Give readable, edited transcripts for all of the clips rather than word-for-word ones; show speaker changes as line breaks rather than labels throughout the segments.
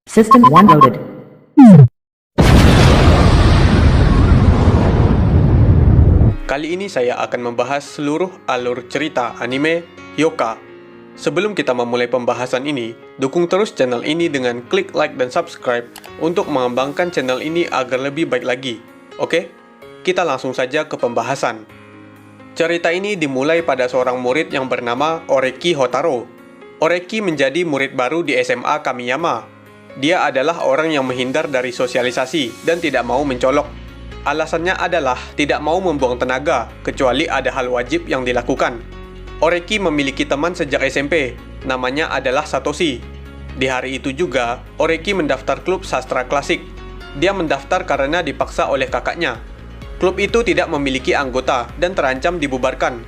System 1 loaded.
Kali ini saya akan membahas seluruh alur cerita anime Hyoka. Sebelum kita memulai pembahasan ini, dukung terus channel ini dengan klik like dan subscribe untuk mengembangkan channel ini agar lebih baik lagi. Oke, kita langsung saja ke pembahasan. Cerita ini dimulai pada seorang murid yang bernama Oreki Hotaro. Oreki menjadi murid baru di SMA Kamiyama. Dia adalah orang yang menghindar dari sosialisasi dan tidak mau mencolok. Alasannya adalah tidak mau membuang tenaga, kecuali ada hal wajib yang dilakukan. Oreki memiliki teman sejak SMP, namanya adalah Satoshi. Di hari itu juga, Oreki mendaftar klub sastra klasik. Dia mendaftar karena dipaksa oleh kakaknya. Klub itu tidak memiliki anggota dan terancam dibubarkan.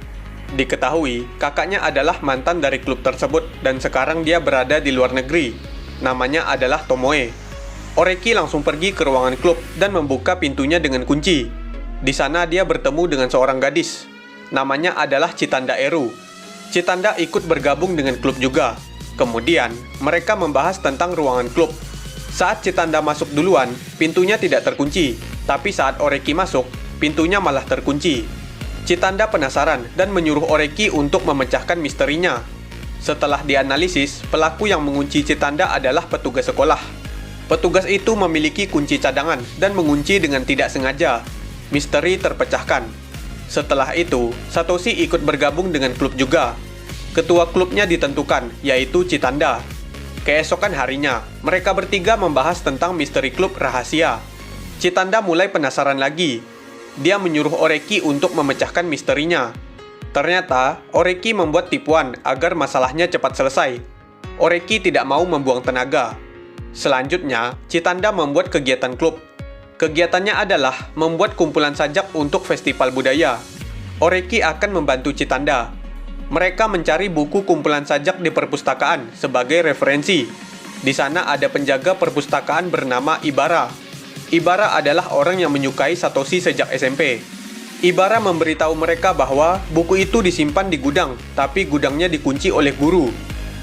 Diketahui, kakaknya adalah mantan dari klub tersebut dan sekarang dia berada di luar negeri. Namanya adalah Tomoe. Oreki langsung pergi ke ruangan klub dan membuka pintunya dengan kunci. Di sana dia bertemu dengan seorang gadis. Namanya adalah Chitanda Eru. Chitanda ikut bergabung dengan klub juga. Kemudian, mereka membahas tentang ruangan klub. Saat Chitanda masuk duluan, pintunya tidak terkunci. Tapi saat Oreki masuk, pintunya malah terkunci. Chitanda penasaran dan menyuruh Oreki untuk memecahkan misterinya. Setelah dianalisis, pelaku yang mengunci Chitanda adalah petugas sekolah. Petugas itu memiliki kunci cadangan dan mengunci dengan tidak sengaja. Misteri terpecahkan. Setelah itu, Satoshi ikut bergabung dengan klub juga. Ketua klubnya ditentukan, yaitu Chitanda. Keesokan harinya, mereka bertiga membahas tentang misteri klub rahasia. Chitanda mulai penasaran lagi. Dia menyuruh Oreki untuk memecahkan misterinya. Ternyata, Oreki membuat tipuan agar masalahnya cepat selesai. Oreki tidak mau membuang tenaga. Selanjutnya, Chitanda membuat kegiatan klub. Kegiatannya adalah membuat kumpulan sajak untuk festival budaya. Oreki akan membantu Chitanda. Mereka mencari buku kumpulan sajak di perpustakaan sebagai referensi. Di sana ada penjaga perpustakaan bernama Ibara. Ibara adalah orang yang menyukai Satoshi sejak SMP. Ibara memberitahu mereka bahwa buku itu disimpan di gudang, tapi gudangnya dikunci oleh guru.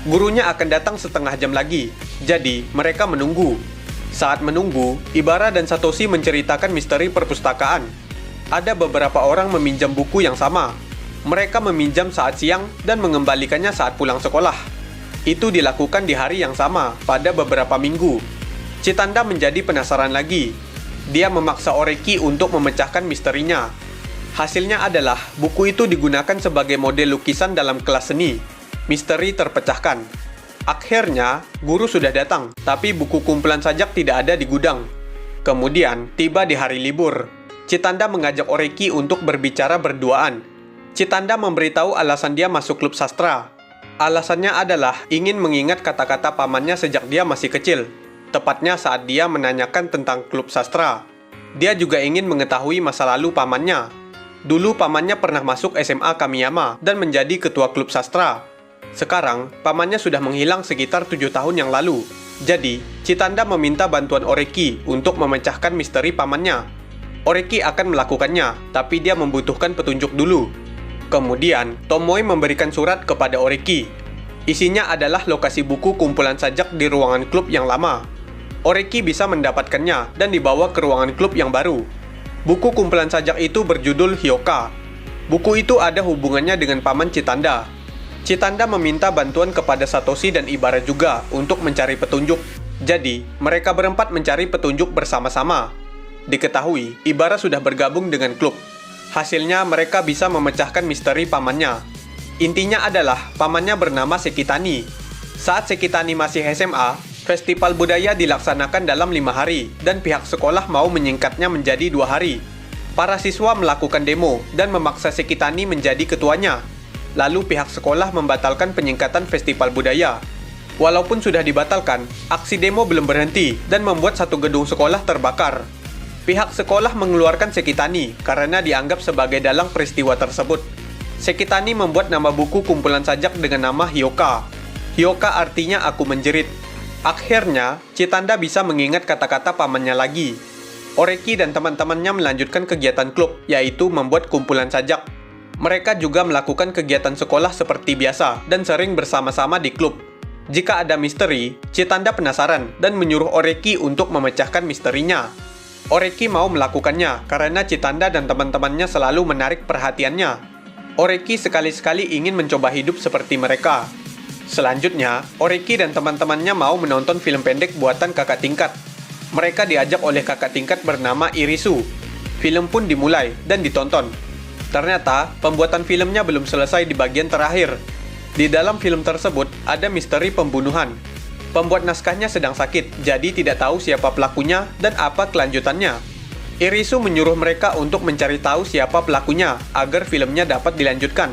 Gurunya akan datang setengah jam lagi, jadi mereka menunggu. Saat menunggu, Ibara dan Satoshi menceritakan misteri perpustakaan. Ada beberapa orang meminjam buku yang sama. Mereka meminjam saat siang dan mengembalikannya saat pulang sekolah. Itu dilakukan di hari yang sama, pada beberapa minggu. Chitanda menjadi penasaran lagi. Dia memaksa Oreki untuk memecahkan misterinya. Hasilnya adalah buku itu digunakan sebagai model lukisan dalam kelas seni. Misteri terpecahkan. Akhirnya, guru sudah datang, tapi buku kumpulan sajak tidak ada di gudang. Kemudian, tiba di hari libur. Chitanda mengajak Oreki untuk berbicara berduaan. Chitanda memberitahu alasan dia masuk klub sastra. Alasannya adalah ingin mengingat kata-kata pamannya sejak dia masih kecil. Tepatnya saat dia menanyakan tentang klub sastra. Dia juga ingin mengetahui masa lalu pamannya. Dulu pamannya pernah masuk SMA Kamiyama dan menjadi ketua klub sastra. Sekarang, pamannya sudah menghilang sekitar 7 tahun yang lalu. Jadi, Chitanda meminta bantuan Oreki untuk memecahkan misteri pamannya. Oreki akan melakukannya, tapi dia membutuhkan petunjuk dulu. Kemudian, Tomoe memberikan surat kepada Oreki. Isinya adalah lokasi buku kumpulan sajak di ruangan klub yang lama. Oreki bisa mendapatkannya dan dibawa ke ruangan klub yang baru. Buku kumpulan sajak itu berjudul Hyoka. Buku itu ada hubungannya dengan paman Chitanda. Chitanda meminta bantuan kepada Satoshi dan Ibara juga untuk mencari petunjuk. Jadi, mereka berempat mencari petunjuk bersama-sama. Diketahui, Ibara sudah bergabung dengan klub. Hasilnya, mereka bisa memecahkan misteri pamannya. Intinya adalah, pamannya bernama Sekitani. Saat Sekitani masih SMA, festival budaya dilaksanakan dalam 5 hari, dan pihak sekolah mau menyingkatnya menjadi 2 hari. Para siswa melakukan demo dan memaksa Sekitani menjadi ketuanya. Lalu pihak sekolah membatalkan penyingkatan festival budaya. Walaupun sudah dibatalkan, aksi demo belum berhenti dan membuat satu gedung sekolah terbakar. Pihak sekolah mengeluarkan Sekitani karena dianggap sebagai dalang peristiwa tersebut. Sekitani membuat nama buku kumpulan sajak dengan nama Hyoka. Hyoka artinya aku menjerit. Akhirnya, Chitanda bisa mengingat kata-kata pamannya lagi. Oreki dan teman-temannya melanjutkan kegiatan klub, yaitu membuat kumpulan sajak. Mereka juga melakukan kegiatan sekolah seperti biasa dan sering bersama-sama di klub. Jika ada misteri, Chitanda penasaran dan menyuruh Oreki untuk memecahkan misterinya. Oreki mau melakukannya karena Chitanda dan teman-temannya selalu menarik perhatiannya. Oreki sekali-sekali ingin mencoba hidup seperti mereka. Selanjutnya, Oreki dan teman-temannya mau menonton film pendek buatan kakak tingkat. Mereka diajak oleh kakak tingkat bernama Irisu. Film pun dimulai dan ditonton. Ternyata, pembuatan filmnya belum selesai di bagian terakhir. Di dalam film tersebut, ada misteri pembunuhan. Pembuat naskahnya sedang sakit, jadi tidak tahu siapa pelakunya dan apa kelanjutannya. Irisu menyuruh mereka untuk mencari tahu siapa pelakunya, agar filmnya dapat dilanjutkan.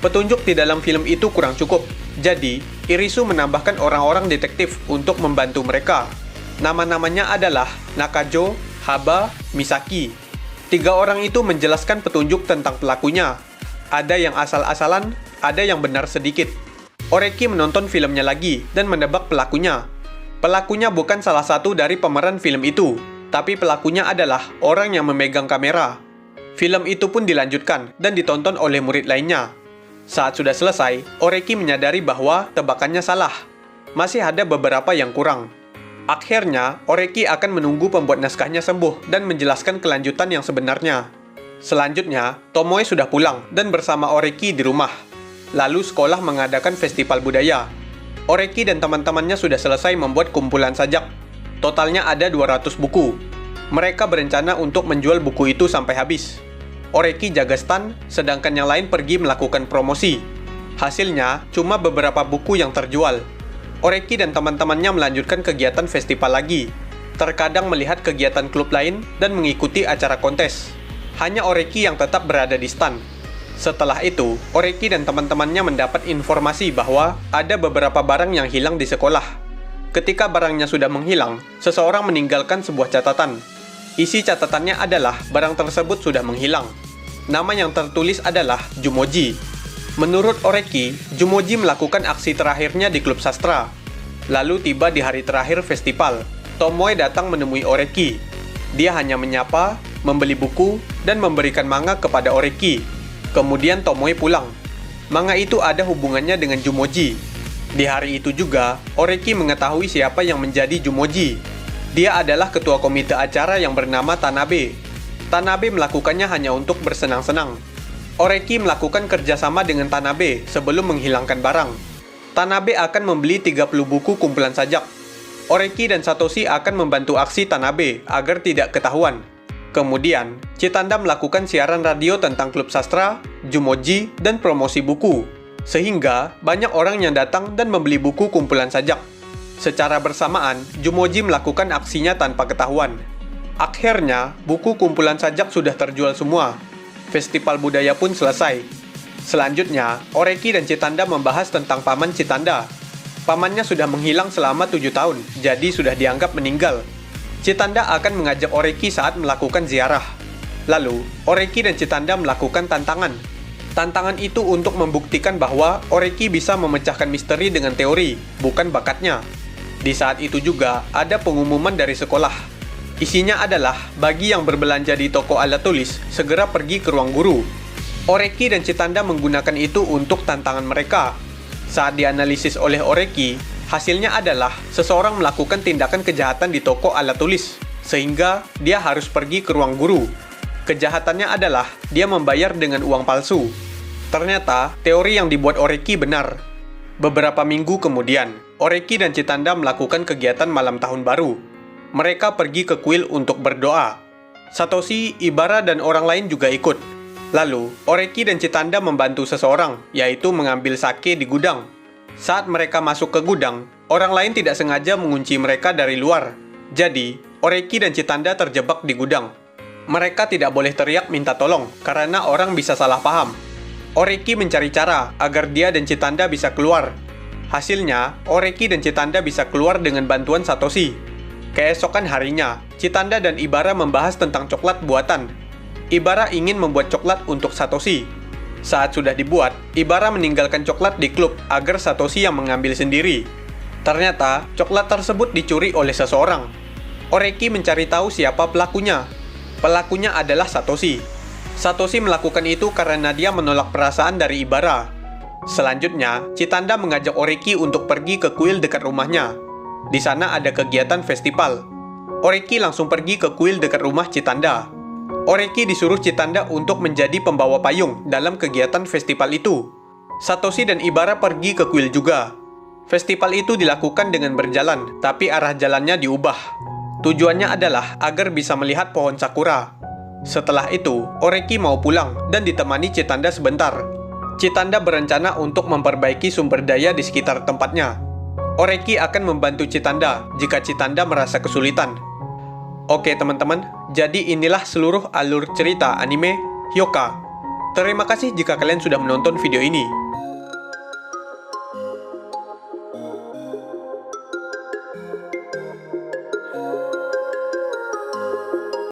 Petunjuk di dalam film itu kurang cukup, jadi Irisu menambahkan orang-orang detektif untuk membantu mereka. Nama-namanya adalah Nakajo, Haba, Misaki. 3 orang itu menjelaskan petunjuk tentang pelakunya. Ada yang asal-asalan, ada yang benar sedikit. Oreki menonton filmnya lagi dan menebak pelakunya. Pelakunya bukan salah satu dari pemeran film itu, tapi pelakunya adalah orang yang memegang kamera. Film itu pun dilanjutkan dan ditonton oleh murid lainnya. Saat sudah selesai, Oreki menyadari bahwa tebakannya salah. Masih ada beberapa yang kurang. Akhirnya, Oreki akan menunggu pembuat naskahnya sembuh dan menjelaskan kelanjutan yang sebenarnya. Selanjutnya, Tomoe sudah pulang dan bersama Oreki di rumah. Lalu sekolah mengadakan festival budaya. Oreki dan teman-temannya sudah selesai membuat kumpulan sajak. Totalnya ada 200 buku. Mereka berencana untuk menjual buku itu sampai habis. Oreki jaga stan, sedangkan yang lain pergi melakukan promosi. Hasilnya, cuma beberapa buku yang terjual. Oreki dan teman-temannya melanjutkan kegiatan festival lagi. Terkadang melihat kegiatan klub lain dan mengikuti acara kontes. Hanya Oreki yang tetap berada di stan. Setelah itu, Oreki dan teman-temannya mendapat informasi bahwa ada beberapa barang yang hilang di sekolah. Ketika barangnya sudah menghilang, seseorang meninggalkan sebuah catatan. Isi catatannya adalah barang tersebut sudah menghilang. Nama yang tertulis adalah Jumoji. Menurut Oreki, Jumoji melakukan aksi terakhirnya di klub sastra. Lalu tiba di hari terakhir festival. Tomoe datang menemui Oreki. Dia hanya menyapa, membeli buku, dan memberikan manga kepada Oreki. Kemudian Tomoe pulang. Manga itu ada hubungannya dengan Jumoji. Di hari itu juga, Oreki mengetahui siapa yang menjadi Jumoji. Dia adalah ketua komite acara yang bernama Tanabe. Tanabe melakukannya hanya untuk bersenang-senang. Oreki melakukan kerjasama dengan Tanabe sebelum menghilangkan barang. Tanabe akan membeli 30 buku kumpulan sajak. Oreki dan Satoshi akan membantu aksi Tanabe agar tidak ketahuan. Kemudian, Chitanda melakukan siaran radio tentang klub sastra, Jumoji, dan promosi buku. Sehingga, banyak orang yang datang dan membeli buku kumpulan sajak. Secara bersamaan, Jumoji melakukan aksinya tanpa ketahuan. Akhirnya, buku kumpulan sajak sudah terjual semua. Festival budaya pun selesai. Selanjutnya, Oreki dan Chitanda membahas tentang paman Chitanda. Pamannya sudah menghilang selama 7 tahun, jadi sudah dianggap meninggal. Chitanda akan mengajak Oreki saat melakukan ziarah. Lalu, Oreki dan Chitanda melakukan tantangan. Tantangan itu untuk membuktikan bahwa Oreki bisa memecahkan misteri dengan teori, bukan bakatnya. Di saat itu juga, ada pengumuman dari sekolah. Isinya adalah, bagi yang berbelanja di toko alat tulis, segera pergi ke ruang guru. Oreki dan Chitanda menggunakan itu untuk tantangan mereka. Saat dianalisis oleh Oreki, hasilnya adalah seseorang melakukan tindakan kejahatan di toko alat tulis, sehingga dia harus pergi ke ruang guru. Kejahatannya adalah dia membayar dengan uang palsu. Ternyata, teori yang dibuat Oreki benar. Beberapa minggu kemudian, Oreki dan Chitanda melakukan kegiatan malam tahun baru. Mereka pergi ke kuil untuk berdoa. Satoshi, Ibara, dan orang lain juga ikut. Lalu, Oreki dan Chitanda membantu seseorang, yaitu mengambil sake di gudang. Saat mereka masuk ke gudang, orang lain tidak sengaja mengunci mereka dari luar. Jadi, Oreki dan Chitanda terjebak di gudang. Mereka tidak boleh teriak minta tolong, karena orang bisa salah paham. Oreki mencari cara agar dia dan Chitanda bisa keluar. Hasilnya, Oreki dan Chitanda bisa keluar dengan bantuan Satoshi. Keesokan harinya, Chitanda dan Ibara membahas tentang coklat buatan. Ibara ingin membuat coklat untuk Satoshi. Saat sudah dibuat, Ibara meninggalkan coklat di klub agar Satoshi yang mengambil sendiri. Ternyata, coklat tersebut dicuri oleh seseorang. Oreki mencari tahu siapa pelakunya. Pelakunya adalah Satoshi. Satoshi melakukan itu karena dia menolak perasaan dari Ibara. Selanjutnya, Chitanda mengajak Oreki untuk pergi ke kuil dekat rumahnya. Di sana ada kegiatan festival. Oreki langsung pergi ke kuil dekat rumah Chitanda. Oreki disuruh Chitanda untuk menjadi pembawa payung dalam kegiatan festival itu. Satoshi dan Ibara pergi ke kuil juga. Festival itu dilakukan dengan berjalan, tapi arah jalannya diubah. Tujuannya adalah agar bisa melihat pohon sakura. Setelah itu, Oreki mau pulang dan ditemani Chitanda sebentar. Chitanda berencana untuk memperbaiki sumber daya di sekitar tempatnya. Oreki akan membantu Chitanda jika Chitanda merasa kesulitan. Oke teman-teman, jadi inilah seluruh alur cerita anime Hyoka. Terima kasih jika kalian sudah menonton video ini.